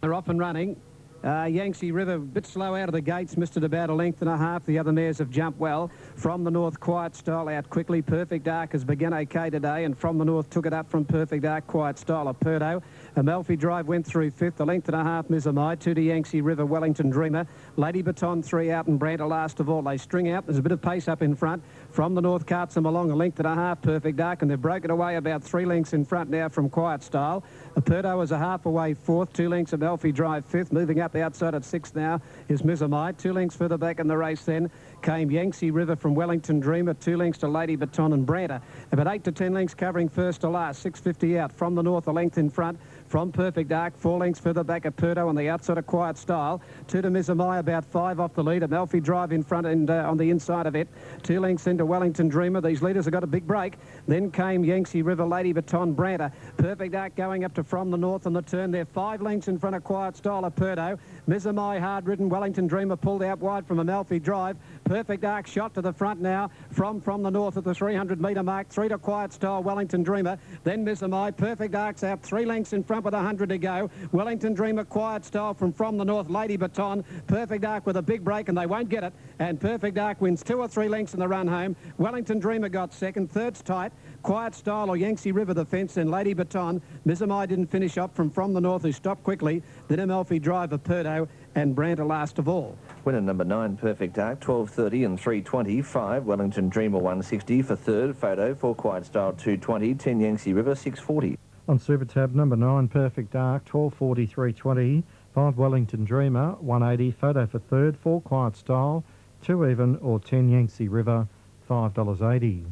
They're off and running. Yangtze River a bit slow out of the gates, missed it about a length and a half. The other mares have jumped well. From the North, Quiet Style out quickly. Perfect Dark has begun okay today, and From the North took it up from Perfect Dark. Quiet Style, Aperto. Amalfi Drive went through fifth. A length and a half, Mizamai. 2 to Yangtze River, Wellington Dreamer. Lady Baton 3 out, and Branta last of all. They string out. There's a bit of pace up in front. From the North carts them along a length and a half, Perfect Dark, and they've broken away about 3 lengths in front now from Quiet Style. Aperto is a half away fourth. 2 lengths Amalfi Drive fifth. Moving up outside at sixth now is Mizamai. 2 lengths further back in the race then came Yangtze River from Wellington Dreamer. 2 lengths to Lady Baton and Branta. About 8 to 10 lengths covering first to last. 6.50 out. From the North a length in front. From Perfect Dark, 4 lengths further back Aperto on the outside of Quiet Style. 2 to Mizamai, about 5 off the lead. Amalfi Drive in front and on the inside of it. 2 lengths into Wellington Dreamer. These leaders have got a big break. Then came Yangtze River, Lady Baton, Branta. Perfect Dark going up to From the North on the turn. They're 5 lengths in front of Quiet Style, Aperto. Mizamai hard ridden. Wellington Dreamer pulled out wide from Amalfi Drive. Perfect Dark shot to the front now from the North at the 300-metre mark. 3 to Quiet Style, Wellington Dreamer. Then Mizamai. Perfect Dark's out 3 lengths in front with 100 to go. Wellington Dreamer, Quiet Style from the North. Lady Baton. Perfect Dark with a big break, and they won't get it. And Perfect Dark wins 2 or 3 lengths in the run home. Wellington Dreamer got second. Third's tight. Quiet Style or Yangtze River the fence, and Lady Baton. Mizamai didn't finish up from the North, who stopped quickly. Then Amalfi Drive, Aperto, and Branta last of all. Winner number 9, Perfect Dark, 12.30 and 3.25. Wellington Dreamer 160 for third. Photo for Quiet Style 2.20. 10 Yangtze River 6.40. On Super Tab, number 9, Perfect Dark, 12.40, 3.20. 5 Wellington Dreamer, 180. Photo for third. 4 Quiet Style, 2 even, or 10 Yangtze River, $5.80.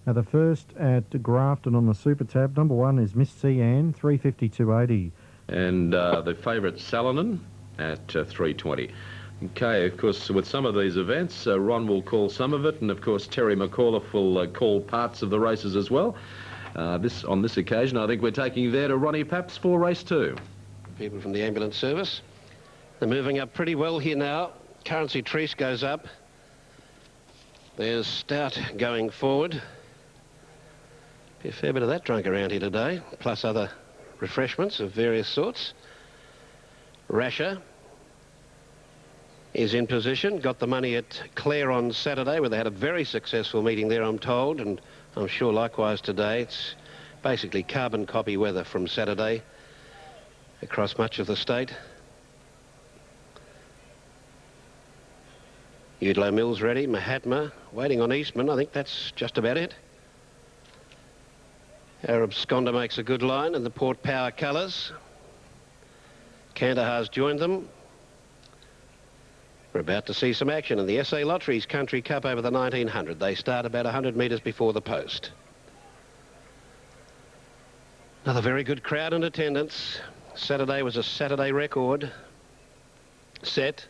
Now the first at Grafton on the Super Tab, number 1 is Miss C. Ann, 350-280. And the favourite Salonen at 3.20. Okay, of course, with some of these events, Ron will call some of it, and of course Terry McAuliffe will call parts of the races as well. On this occasion, I think we're taking you there to Ronnie Paps for race 2. People from the ambulance service. They're moving up pretty well here now. Currency Treece goes up. There's Stout going forward. Be a fair bit of that drunk around here today, plus other refreshments of various sorts. Rasher is in position. Got the money at Clare on Saturday, where they had a very successful meeting there, I'm told, and I'm sure likewise today. It's basically carbon copy weather from Saturday across much of the state. Udlow Mills ready. Mahatma waiting on Eastman. I think that's just about it. Arab Skonda makes a good line in the Port Power colours. Kandahar's joined them. We're about to see some action in the SA Lotteries Country Cup over the 1900. They start about 100 metres before the post. Another very good crowd in attendance. Saturday was a Saturday record set.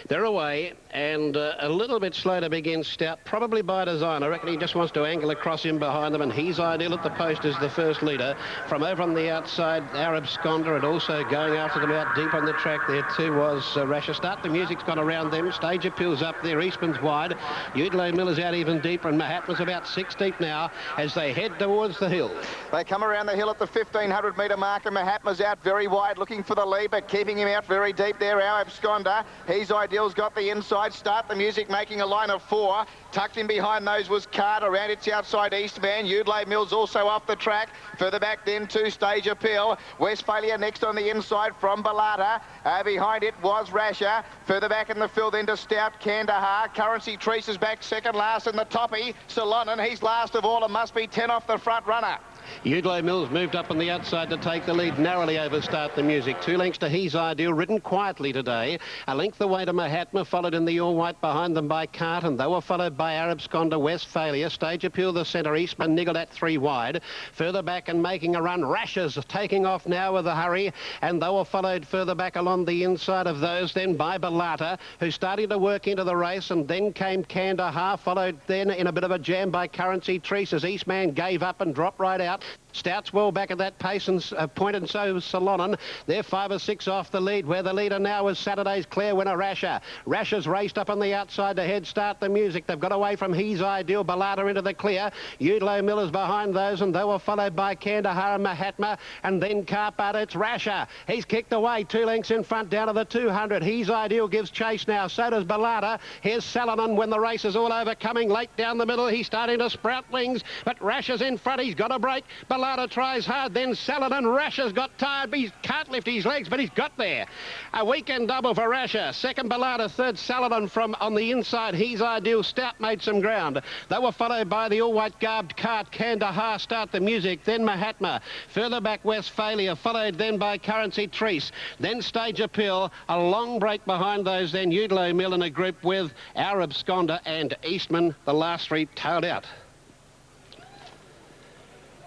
They're away, and a little bit slow to begin Stout, probably by design. I reckon he just wants to angle across him behind them, and he's ideal at the post as the first leader. From over on the outside, Arab Skonda, and also going after them out deep on the track there too was Rasher. Start the music's gone around them. Stage Appeal's up there. Eastman's wide. Udlow Miller's out even deeper, and Mahatma's about 6 deep now as they head towards the hill. They come around the hill at the 1,500-metre mark, and Mahatma's out very wide, looking for the lead, but keeping him out very deep there. Arab Skonda, he's ideal's got the inside. Start the music, making a line of 4. Tucked in behind those was Carter. Around its outside Eastman. Udlow Mills also off the track. Further back then to Stage Appeal. Westphalia next on the inside from Bellarta. Behind it was Rasher. Further back in the field then to Stout, Kandahar. Currency Treece is back second last in the toppy. Salonen, he's last of all and must be 10 off the front runner. Udlow Mills moved up on the outside to take the lead, narrowly over Start the Music. 2 lengths to He's Ideal, ridden quietly today. A length away to Mahatma, followed in the all-white behind them by Carton. They were followed by Arab Skonda, Westphalia. Stage Appeal, the centre. Eastman niggled at 3 wide. Further back and making a run. Rasher's taking off now with a hurry, and they were followed further back along the inside of those then by Bellarta, who's starting to work into the race, and then came Kandahar, followed then in a bit of a jam by Currency Treece as Eastman gave up and dropped right out. Stout's well back at that pace and point, and so is Salonen. They're 5 or 6 off the lead, where the leader now is Saturday's clear winner, Rasher. Rasher's raced up on the outside to head start the music. They've got away from He's Ideal, Ballata into the clear. Udlo Miller's behind those, and they were followed by Kandahar and Mahatma, and then Carpata. It's Rasher. He's kicked away 2 lengths in front down to the 200. He's Ideal gives chase now. So does Ballata. Here's Salonen when the race is all over, coming late down the middle. He's starting to sprout wings, but Rasher's in front. He's got a break. Ballata tries hard, then Saladin. Rasher's got tired, but he can't lift his legs, but he's got there. A weekend double for Rasher. Second Ballata, third Saladin from on the inside. He's Ideal. Stout made some ground. They were followed by the all-white garbed cart, Kandahar, Start the Music, then Mahatma. Further back, Westphalia, followed then by Currency Treese, then Stage Appeal. A long break behind those, then Udlo Mill in a group with Arab Sconda and Eastman. The last 3 tailed out.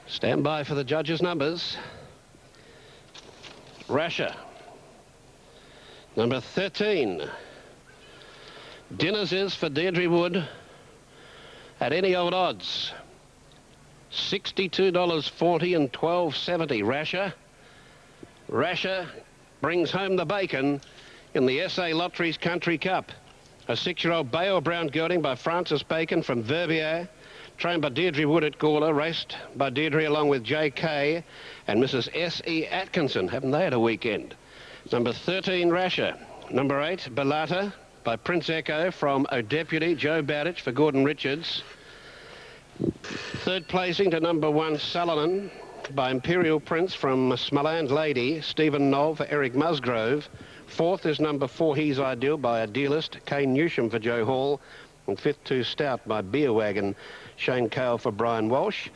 Stand by for the judges' numbers. Rasher. Number 13. Dinners is for Deirdre Wood at any old odds. $62.40 and $12.70. Rasher. Rasher brings home the bacon in the SA Lotteries Country Cup. A 6-year-old Bay or Brown gelding by Francis Bacon from Verbier. Trained by Deirdre Wood at Gawler, raced by Deirdre along with J.K. and Mrs. S.E. Atkinson. Haven't they had a weekend? Number 13, Rasher. Number 8, Ballata by Prince Echo from O Deputy, Joe Bowditch for Gordon Richards. Third placing to number 1, Salonen by Imperial Prince from Smaland Lady, Stephen Knoll for Eric Musgrove. Fourth is number 4, He's Ideal by Idealist, Kane Newsham for Joe Hall. And 5th, Too Stout by Beer Wagon, Shane Cale for Brian Walsh.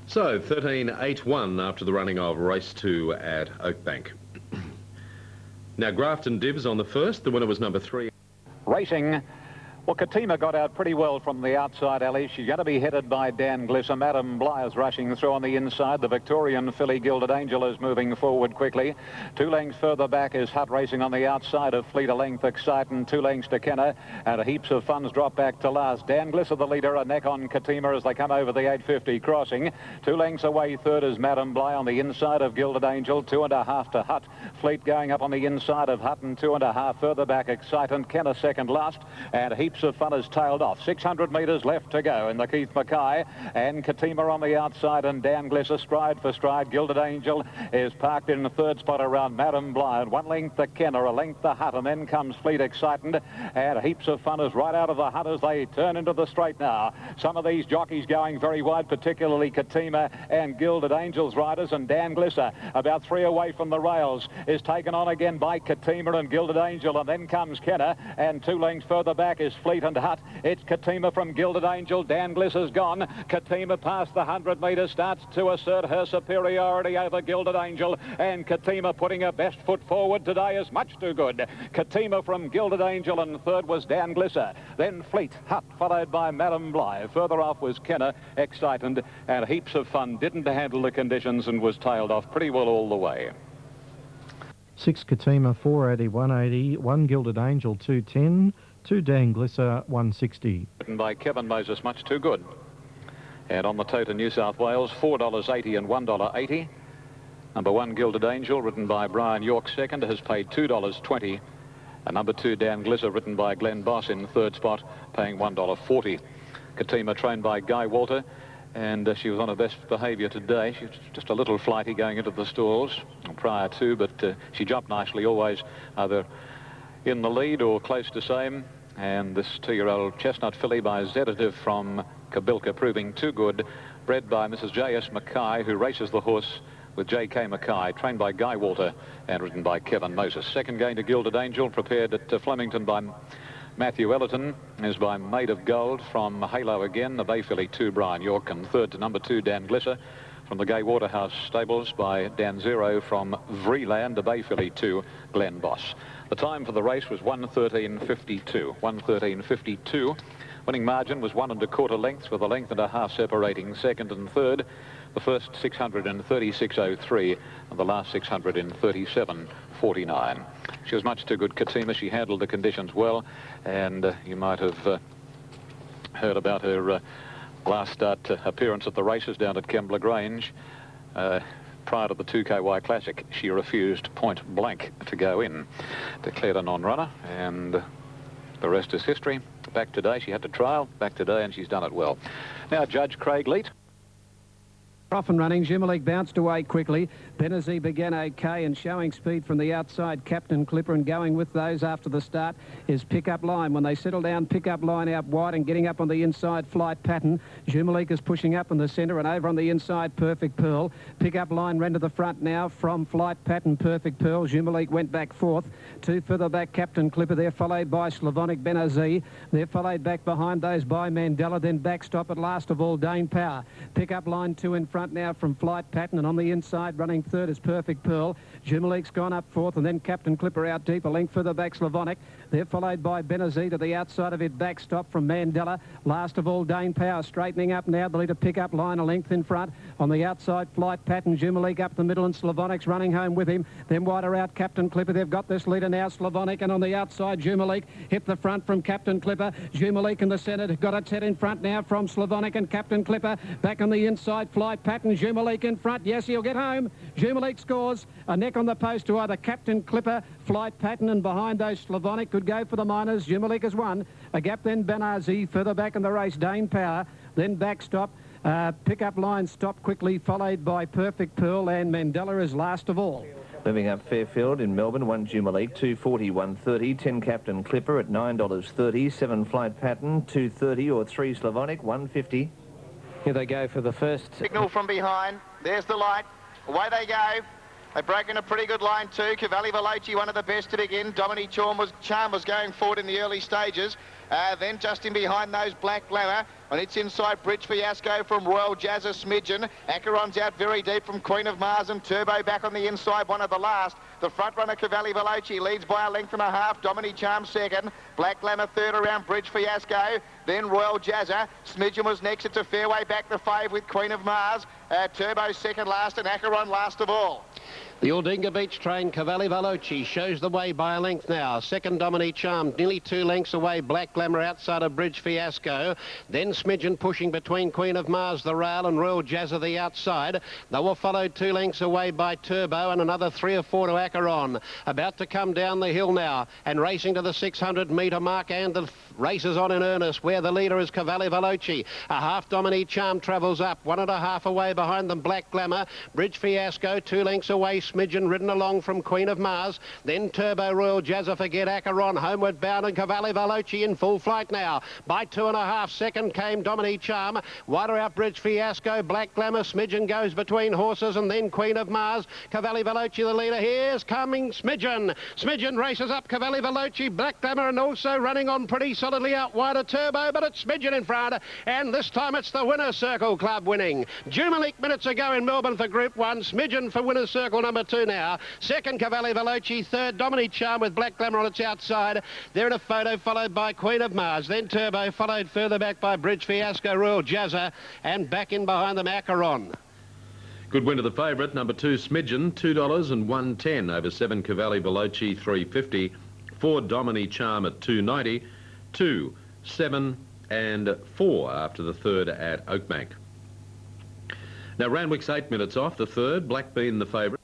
So 13.81 after the running of race 2 at Oakbank. Now Grafton Dibs on the first. The winner was number 3. Racing. Well, Katima got out pretty well from the outside alley. She's going to be headed by Dan Glisser. Madam Bly is rushing through on the inside. The Victorian filly Gilded Angel is moving forward quickly. 2 lengths further back is Hutt racing on the outside of Fleet. A length Exciting, 2 lengths to Kenner, and heaps of funds drop back to last. Dan Glisser, the leader, a neck on Katima as they come over the 850 crossing. 2 lengths away, third is Madam Bly on the inside of Gilded Angel. 2.5 to Hutt. Fleet going up on the inside of Hutt, and 2.5 further back Exciting. Kenner second last, and heaps of fun has tailed off. 600 metres left to go in the Keith Mackay, and Katima on the outside, and Dan Glisser stride for stride. Gilded Angel is parked in the third spot around Madam Bly, and 1 length to Kenner, a length to Hutt, and then comes Fleet Exciting, and heaps of fun is right out of the Hutt as they turn into the straight now. Some of these jockeys going very wide, particularly Katima and Gilded Angel's riders, and Dan Glisser about 3 away from the rails is taken on again by Katima and Gilded Angel, and then comes Kenner, and 2 lengths further back is Fleet and Hutt. It's Katima from Gilded Angel. Dan Glisser's gone. Katima past the 100 metres, starts to assert her superiority over Gilded Angel, and Katima putting her best foot forward today is much too good. Katima from Gilded Angel, and third was Dan Glisser. Then Fleet, Hutt, followed by Madam Bly. Further off was Kenner, Excited, and heaps of fun. Didn't handle the conditions and was tailed off pretty well all the way. 6 Katima, 480, 180, 1 Gilded Angel, 210, 2 Dan Glisser, 160. Written by Kevin Moses, much too good. And on the toe to New South Wales, $4.80 and $1.80. Number 1 Gilded Angel, written by Brian York, second, has paid $2.20. And number 2 Dan Glisser, written by Glenn Boss, in third spot, paying $1.40. Katima trained by Guy Walter, and she was on her best behaviour today. She was just a little flighty going into the stalls prior to, but she jumped nicely, always either in the lead or close to same. And this 2-year-old chestnut filly by Zedative from Kabilka proving too good, bred by Mrs. J.S. Mackay, who races the horse with J.K. Mackay, trained by Guy Walter and ridden by Kevin Moses. Second going to Gilded Angel, prepared at Flemington by Matthew Ellerton, is by Maid of Gold from Halo again, the Bay filly 2 Brian York, and third to number 2 Dan Glisser from the Gay Waterhouse stables by Dan Zero from Vreeland, the Bay filly 2 Glenn Boss. The time for the race was 1:13.52. 1:13.52. Winning margin was 1 1/4 lengths, with a length and a half separating second and third. The first 600 in 36.03 and the last 600 in 37.49. She was much too good, Katima. She handled the conditions well, and you might have heard about her last start appearance at the races down at Kembla Grange. Prior to the 2KY Classic, she refused point blank to go in. Declared a non-runner, and the rest is history. Back today, she had to trial. Back today, and she's done it well. Now, Judge Craig Leet. Off and running, Jumalik bounced away quickly. Benazir began okay and showing speed from the outside. Captain Clipper, and going with those after the start is Pickup Line. When they settle down, Pickup Line out wide and getting up on the inside, Flight Pattern. Jumalik is pushing up in the centre, and over on the inside, Perfect Pearl. Pickup Line ran to the front now from Flight Pattern, Perfect Pearl. Jumalik went back fourth. Two further back, Captain Clipper. They're followed by Slavonic Benazir. They're followed back behind those by Mandela. Then backstop at last of all, Dane Power. Pickup Line two in front now from Flight Pattern, and on the inside running third is Perfect Pearl. Jumalik's gone up fourth, and then Captain Clipper out deep, a length further back, Slavonic. They're followed by Benazir to the outside of it, backstop from Mandela. Last of all, Dane Power straightening up now. The leader Pickup Line a length in front. On the outside, Flight Pattern, Jumalik up the middle, and Slavonic's running home with him. Then wider out, Captain Clipper. They've got this leader now, Slavonic, and on the outside, Jumalik hit the front from Captain Clipper. Jumalik in the centre, got a set in front now from Slavonic and Captain Clipper. Back on the inside, Flight Pattern, Jumalik in front. Yes, he'll get home. Jumalik scores. A neck on the post to either Captain Clipper, Flight Pattern, and behind those, Slavonic could go for the minors. Jumalik has won. A gap then, Benazir. Further back in the race, Dane Power. Then backstop. Pickup Line stopped quickly, followed by Perfect Pearl, and Mandela is last of all. Moving up, Fairfield in Melbourne, 1 Jumalik, 2.40, 1.30, 10 Captain Clipper at $9.30, 7 Flight Pattern, 2.30, or 3 Slavonic, 1.50. Here they go for the first. Signal from behind. There's the light. Away they go. They've broken a pretty good line too. Cavalli Veloci, one of the best to begin. Dominique Charm was going forward in the early stages. Then just in behind those, Black Glamour. On its inside, Bridge Fiasco from Royal Jazza Smidgen. Acheron's out very deep from Queen of Mars, and Turbo back on the inside, one of the last. The front runner, Cavalli Veloci, leads by a length and a half. Dominique Charm second. Black Glamour third around Bridge Fiasco. Then Royal Jazza. Smidgen was next. It's a fairway back the fave with Queen of Mars. Turbo second last, and Acheron last of all. The Aldinga Beach train, Cavalli Veloci, shows the way by a length now. Second, Dominique Charm, nearly 2 lengths away. Black Glamour outside of Bridge Fiasco. Then Smidgen pushing between Queen of Mars, the rail, and Royal Jazza the outside. They were followed 2 lengths away by Turbo, and another 3 or 4 to Acheron. About to come down the hill now, and racing to the 600-metre mark, and the race is on in earnest, where the leader is Cavalli Veloci. A half Dominique Charm travels up, 1.5 away behind them, Black Glamour. Bridge Fiasco, 2 lengths away, Smidgen ridden along from Queen of Mars. Then Turbo, Royal Jazza, Forget Acheron, homeward bound, and Cavalli Veloci in full flight now. By 2.5, second came Dominique Charm. Wider out Bridge Fiasco, Black Glamour, Smidgen goes between horses, and then Queen of Mars. Cavalli Veloci the leader. Here's coming Smidgen. Smidgen races up Cavalli Veloci, Black Glamour, and also running on pretty solidly out wider Turbo, but it's Smidgen in front, and this time it's the Winner's Circle Club winning. Jumalik minutes ago in Melbourne for Group 1, Smidgen for Winner's Circle number 2 now. Second, Cavalli Veloci. Third, Dominique Charm with Black Glamour on its outside. They're in a photo, followed by Queen of Mars. Then Turbo, followed further back by Bridge Fiasco, Royal Jazza, and back in behind them, Acheron. Good win to the favourite, number 2 Smidgen, $2 and 1.10 over 7 Cavalli Veloci, $3.50. 4 Dominique Charm at $2.90. 2, 7 and 4 after the third at Oakbank. Now Randwick's 8 minutes off the third, Black Bean the favourite.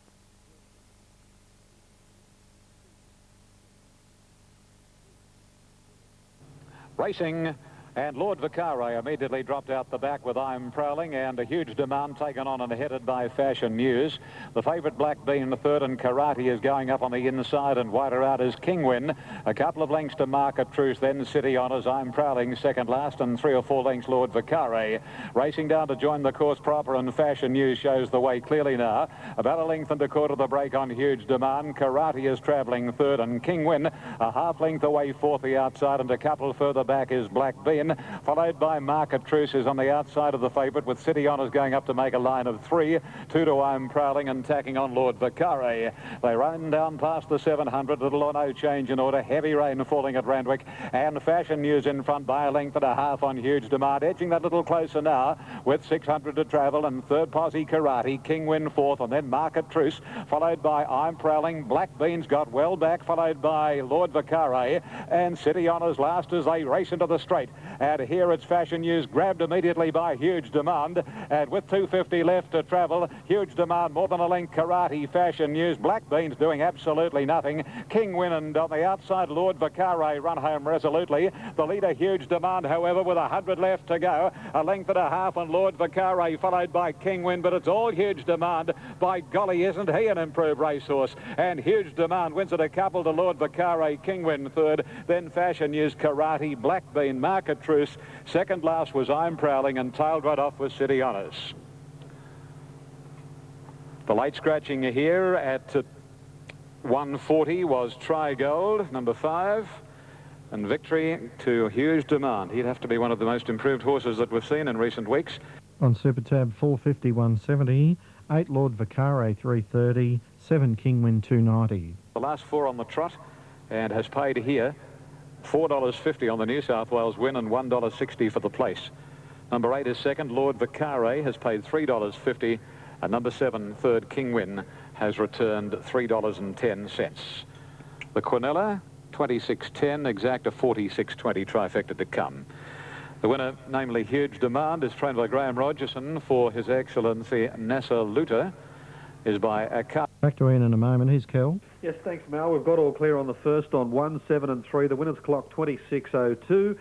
Racing, and Lord Vicare immediately dropped out the back with I'm Prowling, and a huge demand taken on and headed by Fashion News. The favourite Black Bean third, and Karate is going up on the inside, and wider out is Kingwin. A couple of lengths to Market Truce, then City Honours, I'm Prowling second last, and 3 or 4 lengths Lord Vicare. Racing down to join the course proper, and Fashion News shows the way clearly now. About a length and a quarter the break on huge demand. Karate is travelling third, and Kingwin a half length away fourth the outside, and a couple further back is Black Bean, followed by Market Truce is on the outside of the favourite, with City Honours going up to make a line of 3. 2 to I'm Prowling, and tacking on Lord Vicare. They run down past the 700, little or no change in order. Heavy rain falling at Randwick, and Fashion News in front by a length and a half on huge demand, edging that little closer now with 600 to travel, and third Posse Karate, Kingwin fourth, and then Market Truce, followed by I'm Prowling. Black Beans got well back, followed by Lord Vicare, and City Honours last as they race into the straight. And here it's Fashion News, grabbed immediately by Huge Demand. And with 250 left to travel, Huge Demand more than a length. Karate, Fashion News, Black Beans doing absolutely nothing. King Win, and on the outside, Lord Vicare run home resolutely. The leader, Huge Demand, however, with 100 left to go. A length and a half on Lord Vicare, followed by King Win, but it's all Huge Demand. By golly, isn't he an improved racehorse? And Huge Demand wins it a couple to Lord Vicare, King Win third, then Fashion News, Karate, Black Bean, Market Truce. Second last was I'm Prowling, and tailed right off was City Honours. The late scratching here at 140 was Try Gold, number 5. And victory to Huge Demand. He'd have to be one of the most improved horses that we've seen in recent weeks. On Super Tab, 450, 170. 8 Lord Vicare, 330. 7 King Win, 290. The last 4 on the trot, and has paid here $4.50 on the New South Wales win and $1.60 for the place. Number 8 is second. Lord Vicare has paid $3.50. And number 7, third, King Win, has returned $3.10. The Quinella, 26.10, exact a 46.20 trifecta to come. The winner, namely Huge Demand, is trained by Graham Rogerson for His Excellency Nasser Luter, is by a car. Back to Ian in a moment. Here's Kel. Yes, thanks, Mal. We've got all clear on the first on 1, 7 and 3. The winner's clock 26.02.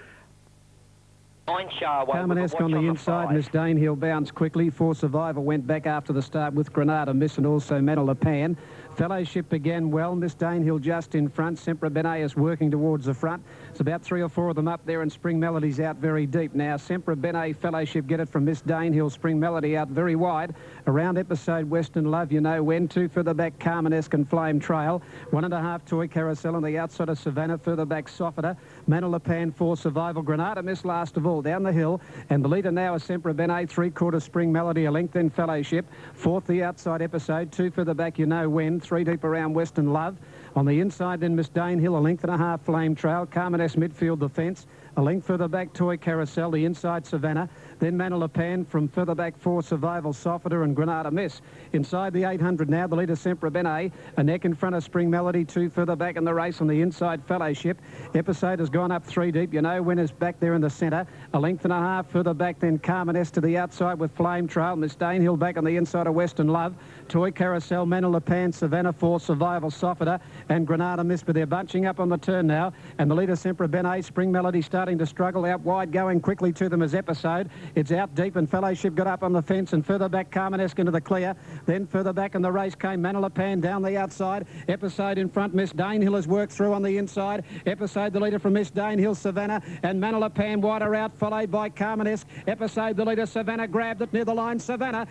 Carmanesque on the inside. Miss Danehill bounced quickly. For Survival went back after the start with Granada Miss and also Manila Pan. Fellowship began well. Miss Danehill just in front. Sempre Bene is working towards the front. It's about 3 or 4 of them up there, and Spring Melody's out very deep now. Sempre Bene, Fellowship get it from Miss Danehill. Spring Melody out very wide. Around Episode, Western Love, you know when. 2 further back, Carmanesque and Flame Trail. 1.5 Toy Carousel on the outside of Savannah. Further back, Softer. Manila Pan, For Survival. Granada Miss last of all down the hill, and the leader now is Sempre Bene. 3/4 Spring Melody, a length in Fellowship. 4th the outside Episode. 2 further back, you know when. 3 deep around Western Love. On the inside then Miss Danehill, a length and a half Flame Trail. Carmanesque midfield defence. A length further back, Toy Carousel, the inside Savannah. Then Manila Pan from further back, For Survival, Softer and Granada Miss. Inside the 800 now, the leader Sempre Bene. A neck in front of Spring Melody. 2 further back in the race on the inside, Fellowship. Episode has gone up 3 deep. You know when is back there in the centre. A length and a half further back, then Carmanesque to the outside with Flame Trail. Miss Danehill back on the inside of Western Love. Toy Carousel, Manila Pan, Savannah, For Survival, Softer and Granada Miss. But they're bunching up on the turn now. And the leader Sempre Bene. Spring Melody starting to struggle out wide, going quickly to them as Episode. It's out deep, and Fellowship got up on the fence, and further back Carmanesque into the clear. Then further back in the race came Manila Pan down the outside. Episode in front. Miss Danehill has worked through on the inside. Episode the leader from Miss Danehill, Savannah, and Manila Pan wider out, followed by Carmanesque. Episode the leader, Savannah grabbed it near the line. Savannah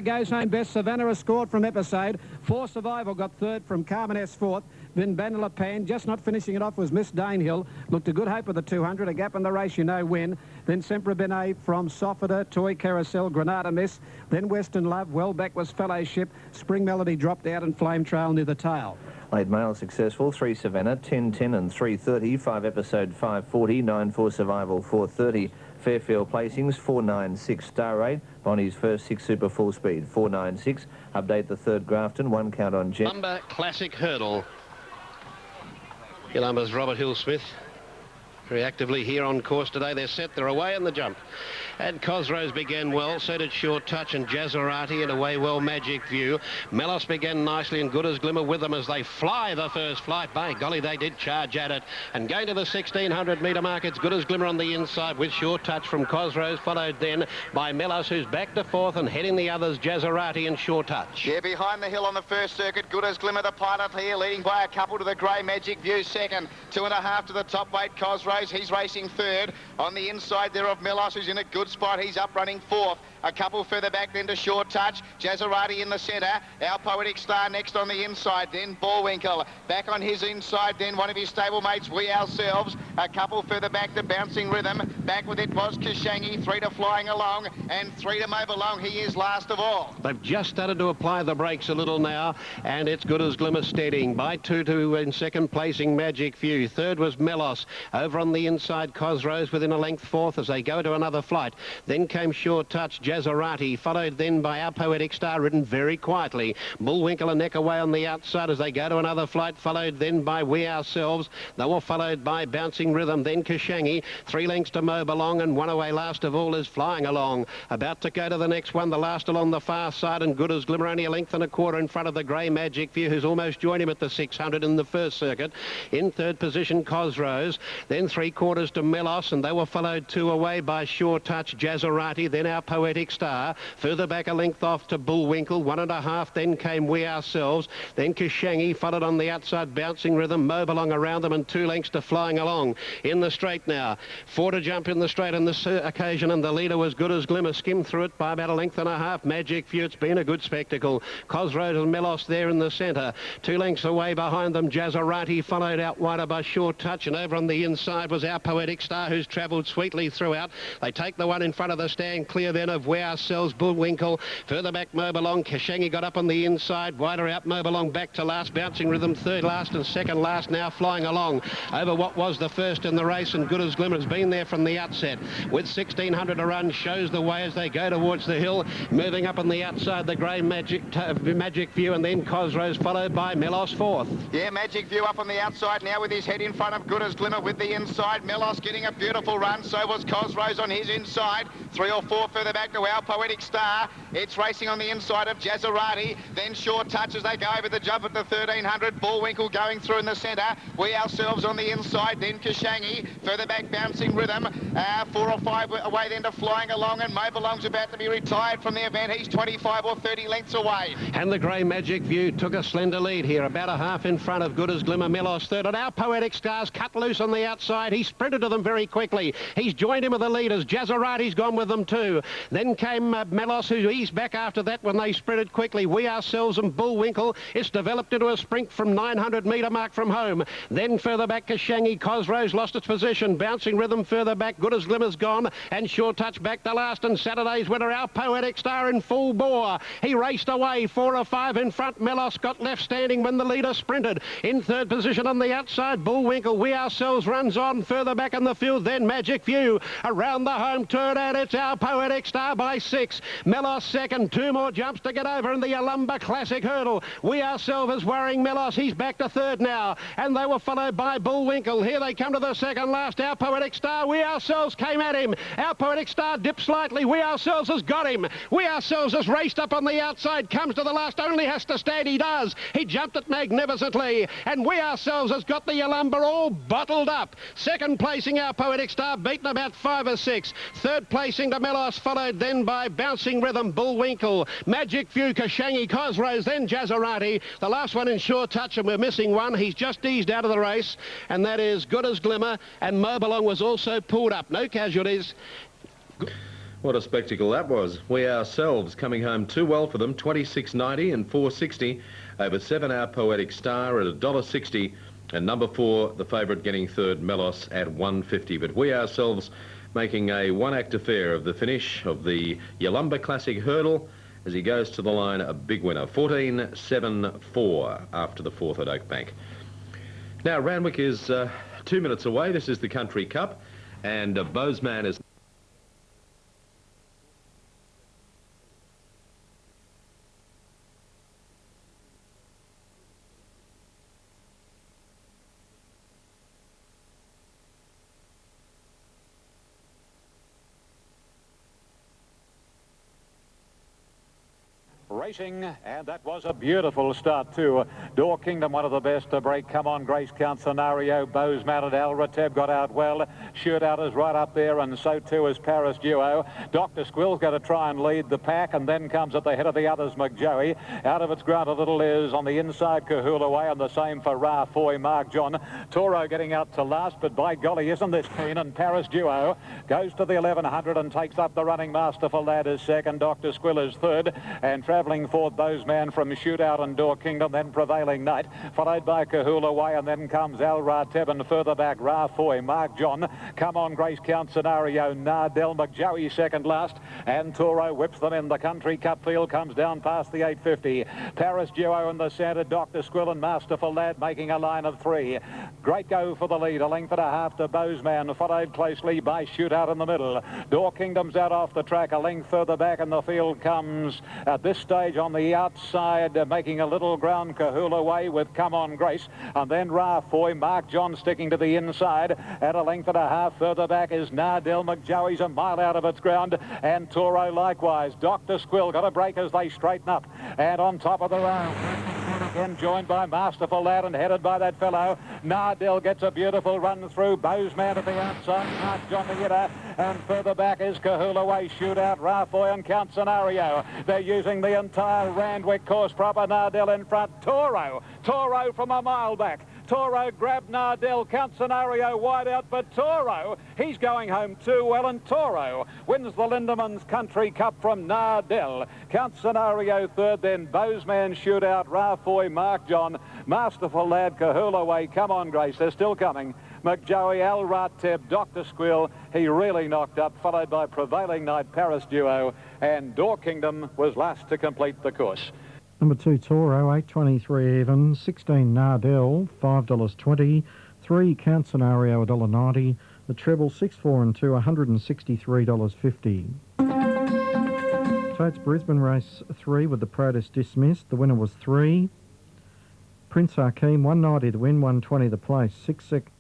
goes home best. Savannah has scored from Episode. For Survival got third from Carmanesque, 4th. Then Manila Pan, just not finishing it off, was Miss Danehill. Looked a good hope of the 200, a gap in the race, you know when. Then Sempre Bene from Softer, Toy Carousel, Granada Miss. Then Western Love, well back was Fellowship. Spring Melody dropped out, and Flame Trail near the tail. Late Mail successful. 3 Savannah, 10-10 and 330. 5 Episode, 540. 9 For Survival, 430. Fairfield placings, 496. Star 8. Bonnie's first 6 Super Full Speed, 496. Update the third Grafton. 1 count on Jet. Lumber Classic Hurdle. Yolumba's Robert Hill-Smith very actively here on course today. They're set, they're away in the jump. And Cosrose began well, so did Short Touch and Jazzerati, and away well Magic View. Melos began nicely, and Good as Glimmer with them as they fly the first flight. By golly, they did charge at it. And going to the 1,600 metre mark, it's Good as Glimmer on the inside with Short Touch from Cosrose, followed then by Melos, who's back to 4th, and heading the others, Jazzerati and Short Touch. Yeah, behind the hill on the first circuit, Good as Glimmer, the pilot here, leading by a couple to the grey Magic View, 2nd. 2.5 to the top weight, Cosrose. He's racing 3rd. On the inside there of Melos, who's in a good spot. He's up running 4th. A couple further back then to Short Touch. Jazzerati in the centre. Our Poetic Star next on the inside. Then Bullwinkle. Back on his inside then one of his stablemates, We Ourselves. A couple further back to Bouncing Rhythm. Back with it was Kashangi. 3 to Flying Along. And 3 to Move Along. He is last of all. They've just started to apply the brakes a little now. And it's Good as Glimmer steadying. By 2 to in second placing Magic View. 3rd was Melos. Over on on the inside, Cosrose within a length fourth as they go to another flight. Then came Sure Touch, Jazzarati, followed then by Our Poetic Star, ridden very quietly. Bullwinkle a neck away on the outside as they go to another flight, followed then by We Ourselves. They were followed by Bouncing Rhythm, then Kashangi. 3 lengths to Mo Belong, and one away last of all is Flying Along. About to go to the next one, the last along the far side, and Good as Glimmer only a length and a quarter in front of the grey Magic View, who's almost joined him at the 600 in the first circuit. In third position, Cosrose. Then 3/4 to Melos, and they were followed 2 away by Sure Touch, Jazzarati, then Our Poetic Star. Further back a length off to Bullwinkle, 1.5, then came We Ourselves. Then Kashangi, followed on the outside, Bouncing Rhythm, Mo Belong around them, and 2 lengths to Flying Along. In the straight now, 4 to jump in the straight on this occasion, and the leader was Good as Glimmer, skimmed through it by about a length and a half. Magic View, it's been a good spectacle. Cosrose and Melos there in the centre. 2 lengths away behind them, Jazzarati, followed out wider by Sure Touch, and over on the inside was Our Poetic Star, who's travelled sweetly throughout. They take the one in front of the stand, clear then of We Ourselves, Bullwinkle. Further back, Mo Belong. Kashangi got up on the inside, wider out, Mo Belong back to last. Bouncing Rhythm third last, and second last now Flying Along over what was the first in the race, and Good as Glimmer has been there from the outset with 1600 to run, shows the way as they go towards the hill. Moving up on the outside, the grey Magic View, and then Cosrose followed by Melos fourth. Yeah, Magic View up on the outside now with his head in front of Good as Glimmer with the inside. Melos getting a beautiful run, so was Cosrose on his inside. 3 or 4 further back to Our Poetic Star. It's racing on the inside of Jazzarati. Then Sure Touch as they go over the jump at the 1300. Bullwinkle going through in the centre. We Ourselves on the inside. Then Kashangi. Further back, Bouncing Rhythm. 4 or 5 away then to Flying Along, and Mo Belong's about to be retired from the event. He's 25 or 30 lengths away. And the grey Magic View took a slender lead here, about a half in front of Good as Glimmer. Melos third, and Our Poetic Star's cut loose on the outside. He sprinted to them very quickly. He's joined him with the leaders. Jazzarati's gone with them too. Then came Melos, who eased back after that when they sprinted quickly. We Ourselves and Bullwinkle. It's developed into a sprint from 900 metre mark from home. Then further back, Kashangi. Cosrose lost its position. Bouncing Rhythm further back. Good as Glimmer's gone, and Sure Touch back to last, and Saturday's winner, Our Poetic Star, in full bore. He raced away, 4 or 5 in front. Melos got left standing when the leader sprinted. In third position on the outside, Bullwinkle. We Ourselves runs on further back in the field, then Magic View. Around the home turn, and it's Our Poetic Star by 6. Melos second, 2 more jumps to get over in the Yalumba Classic Hurdle. We Ourselves is worrying Melos. He's back to third now, and they were followed by Bullwinkle. Here they come to the second last. Our Poetic Star. We Ourselves came at him. Our Poetic Star dipped slightly. We Ourselves has got him. We Ourselves has raced up on the outside, comes to the last, only has to stand. He does. He jumped it magnificently, and We Ourselves has got the Yalumba all bottled up. Second placing, Our Poetic Star, beaten about 5 or 6. Third placing to Melos, followed then by Bouncing Rhythm, Bullwinkle, Magic View, Kashangi, Cosrose, then Jazzarati. The last one in Sure Touch, and we're missing one. He's just eased out of the race, and that is Good as Glimmer, and Mo Belong was also pulled up. No casualties. What a spectacle that was. We Ourselves coming home too well for them, 26.90 and 4.60 over 7 Our Poetic Star at $1.60, and number 4, the favourite, getting third, Melos, at $1.50. But We Ourselves making a one-act affair of the finish of the Yalumba Classic Hurdle as he goes to the line a big winner, 14.74 after the 4th at Oakbank. Now, Randwick is 2 minutes away. This is the Country Cup, and Bozeman is... Racing, and that was a beautiful start too. Door Kingdom, one of the best to break. Come On Grace Count Scenario. Bozeman and Al Rateb got out well. Shootout is right up there, and so too is Paris Duo. Dr. Squill's going to try and lead the pack, and then comes at the head of the others McJoey. Out of its ground a little is on the inside Kahula Way, and the same for Ra Foy, Mark John. Toro getting out to last, but by golly, isn't this keen? And Paris Duo goes to the 1100 and takes up the running. Masterful Lad is second. Dr. Squill is third, and travelling coming forward, Bozeman from Shootout and Door Kingdom, then Prevailing Night, followed by Kahula Way, and then comes Al Rateb, and further back Rafoy, Mark John, Come On Grace, Count Scenario, Nardell, McJoey second last, and Toro whips them in. The Country Cup field comes down past the 850. Paris Duo in the centre, Dr. Squill and Masterful Lad making a line of 3. Great go for the lead, a length and a half to Bozeman, followed closely by Shootout in the middle. Door Kingdom's out off the track, a length further back, and the field comes at this stage on the outside, making a little ground, Kahula Way with Come On Grace, and then Rafoy, Mark John sticking to the inside, at a length and a half further back is Nardell. McJoey's a mile out of its ground, and Toro likewise. Dr. Squill got a break as they straighten up, and on top of the round, again joined by Masterful Lad and headed by that fellow. Nardell gets a beautiful run through. Bozeman at the outside, Mark John the hitter, and further back is Kahula Way, Shootout, Rafoy and Count Scenario. They're using the entire Randwick course proper. Nardell in front. Toro from a mile back. Toro grabbed Nardell, Count Scenario wide out, but Toro, he's going home too well, and Toro wins the Lindeman's Country Cup from Nardell. Count Scenario third, then Bozeman, Shootout, Rafoy, Mark John, Masterful Lad, Kahula Way, Come On Grace, they're still coming. McJoey, Al Rateb, Dr. Squill, he really knocked up, followed by Prevailing Night, Paris Duo, and Door Kingdom was last to complete the course. Number 2, Toro, 8.23 even. 16, Nardell, $5.20. 3, Count Scenario, $1.90. The treble, 6, 4 and 2, $163.50. Totes Brisbane race 3 with the protest dismissed. The winner was 3. Prince Hakeem, $1.90 to win, $1.20 the place. 6 seconds.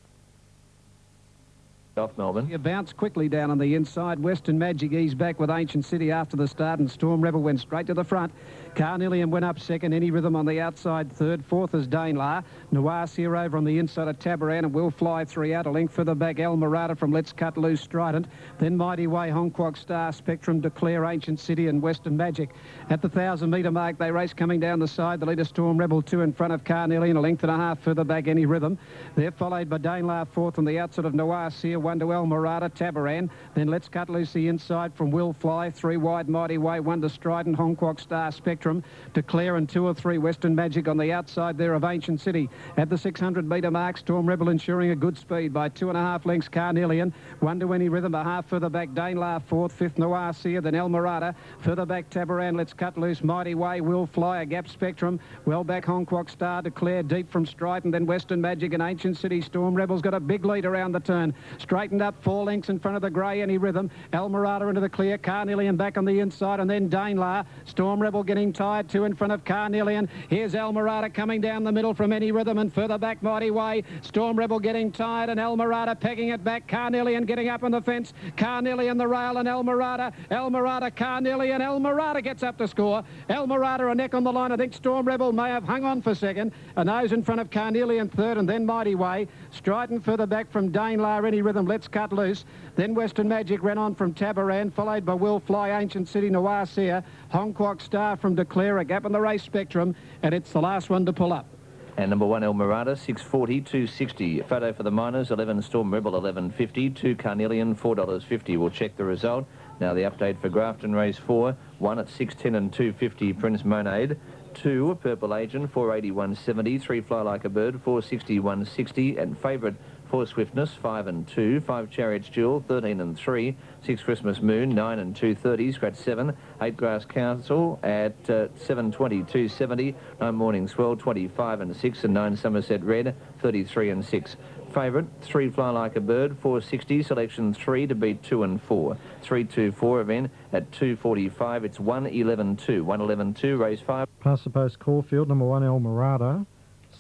Off Melbourne. You bounce quickly down on the inside. Western Magic eased back with Ancient City after the start, and Storm Rebel went straight to the front. Carnelian went up second. Any Rhythm on the outside third. Fourth is Danelar. Noir over on the inside of Tabaran, and Will Fly 3 out. A length further back, El Marata from Let's Cut Loose, Strident. Then Mighty Way, Hong Kong Star, Spectrum, Declare, Ancient City and Western Magic. At the 1,000-metre mark, they race coming down the side. The leader, Storm Rebel, 2 in front of Carnelian. A length and a half further back, Any Rhythm. They're followed by Danelar fourth on the outside of Noir 1 to El Marata, Tabaran. Then Let's Cut Loose the inside from Will Fly. 3 wide, Mighty Way, 1 to Strident, Hong Kong Star, Spectrum, Declare, and 2 or 3 Western Magic on the outside there of Ancient City. At the 600-metre mark, Storm Rebel ensuring a good speed by 2.5 lengths, Carnelian. 1 to Any Rhythm, a half further back, Danelar fourth, 5th Noir Seer, then El Marata. Further back, Tabaran, Let's Cut Loose, Mighty Way, Will Fly, a gap, Spectrum. Well back, Hong Kong Star, Declare, deep from Strident, then Western Magic and Ancient City. Storm Rebel's got a big lead around the turn. Straightened up, 4 lengths in front of the grey, Any Rhythm. El Marata into the clear, Carnelian back on the inside, and then Danelar. Storm Rebel getting tired, 2 in front of Carnelian. Here's El Marata coming down the middle from Any Rhythm, and further back, Mighty Way. Storm Rebel getting tired, and El Marata pegging it back. Carnelian getting up on the fence. Carnelian the rail, and El Marata, Carnelian. El Marata gets up to score. El Marata a neck on the line. I think Storm Rebel may have hung on for second. A nose in front of Carnelian third, and then Mighty Way. Strident further back from Danelar, Any Rhythm, Let's Cut Loose. Then Western Magic ran on from Tabaran, followed by Will Fly, Ancient City, Noir Seer, Hong Kong Star from Declare, a gap in the race, Spectrum, and it's the last one to pull up. And number 1, El Marata, 6.40, 2.60. Photo for the Miners, 11 Storm Rebel, 11.50. 2 Carnelian, $4.50. We'll check the result. Now the update for Grafton Race 4. 1 at 6.10 and 2.50, Prince Monade. 2, Purple Agent, 4.80, 3 Fly Like a Bird, 4.60, 1.60. And favourite, 4 Swiftness, 5 and 2. 5 Chariots Jewel, 13 and 3. 6 Christmas Moon, 9 and 2.30. Scratch 7. 8 Grass Council at 7.20, 2.70. 9 Morning Swell, 25 and 6. And 9 Somerset Red, 33 and 6. Favourite, 3 Fly Like a Bird, 4.60. Selection 3 to beat 2 and 4. 3.24 event at 2.45. It's 1.11.2. 1.11.2, race 5. Past the post Caulfield, number 1, El Marata.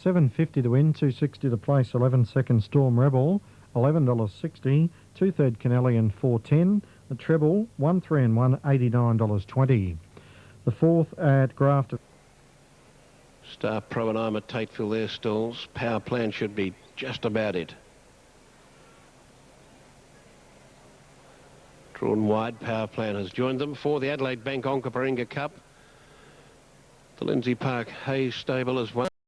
7.50 to win, 2.60 to place, 11 second Storm Rebel, $11.60, 2/3 Canellian, 4.10, the treble, 1, 3 and 1, $89.20. The 4th at Grafton. Star Pro and I'm at Tateville, their stalls. Power Plan should be just about it. Drawn wide, Power Plan has joined them for the Adelaide Bank Onkaparinga Cup. The Lindsay Park Hayes stable as well.